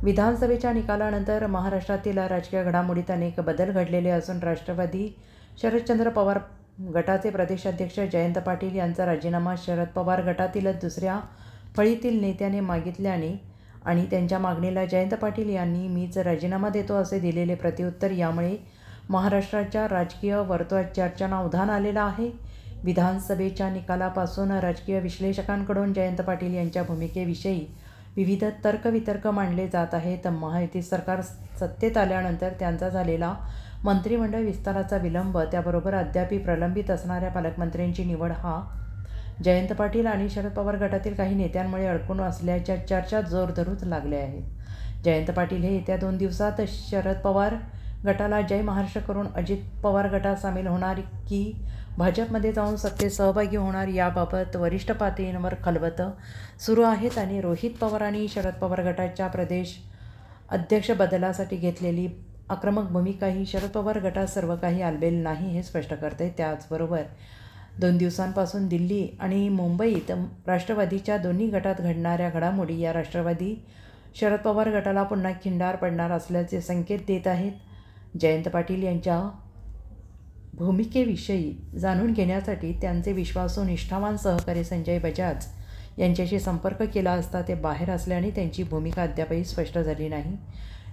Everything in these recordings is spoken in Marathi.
विधानसभेच्या निकालानंतर महाराष्ट्रातील राजकीय घडामोडीत अनेक बदल घडलेले असून राष्ट्रवादी शरदचंद्र पवार गटाचे प्रदेशाध्यक्ष जयंत पाटील यांचा राजीनामा शरद पवार गटातीलच दुसऱ्या फळीतील नेत्याने मागितल्याने आणि त्यांच्या मागणीला जयंत पाटील यांनी मीच राजीनामा देतो असे दिलेले प्रत्युत्तर यामुळे महाराष्ट्राच्या राजकीय वर्तुळात चर्चांना उधाण आलेलं आहे. विधानसभेच्या निकालापासून राजकीय विश्लेषकांकडून जयंत पाटील यांच्या भूमिकेविषयी विविध तर्कवितर्क मांडले जात आहेत. महायुती सरकार सत्तेत आल्यानंतर त्यांचा झालेला मंत्रिमंडळ विस्ताराचा विलंब, त्याबरोबर अद्यापही प्रलंबित असणाऱ्या पालकमंत्र्यांची निवड हा जयंत पाटील आणि शरद पवार गटातील काही नेत्यांमुळे अडकून असल्याच्या चर्चा जोर धरूच लागल्या आहेत. जयंत पाटील हे येत्या 2 दिवसात शरद पवार गटाला जय महाराष्ट्र करून अजित पवार गटात सामील होणार की भाजपमध्ये जाऊन सत्तेत सहभागी होणार याबाबत वरिष्ठ पातळीवर खलबतं सुरू आहेत आणि रोहित पवार आणि शरद पवार गटाच्या प्रदेश अध्यक्ष बदलासाठी घेतलेली आक्रमक भूमिका ही शरद पवार गटात सर्व काही आलबेल नाही हे स्पष्ट करते. त्याचबरोबर 2 दिवसांपासून दिल्ली आणि मुंबईत राष्ट्रवादीच्या दोन्ही गटात घडणाऱ्या घडामोडी या राष्ट्रवादी शरद पवार गटाला पुन्हा खिंडार पडणार असल्याचे संकेत देत आहेत. जयंत पाटील यांच्या भूमिकेविषयी जाणून घेण्यासाठी त्यांचे विश्वासू निष्ठावान सहकारी संजय बजाज यांच्याशी संपर्क केला असता ते बाहेर असल्याने त्यांची भूमिका अद्यापही स्पष्ट झाली नाही.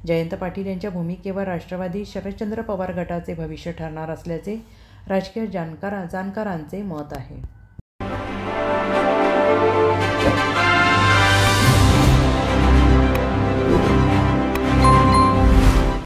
जयंत पाटील यांच्या भूमिकेवर राष्ट्रवादी शरदचंद्र पवार गटाचे भविष्य ठरणार असल्याचे राजकीय जाणकारांचे मत आहे.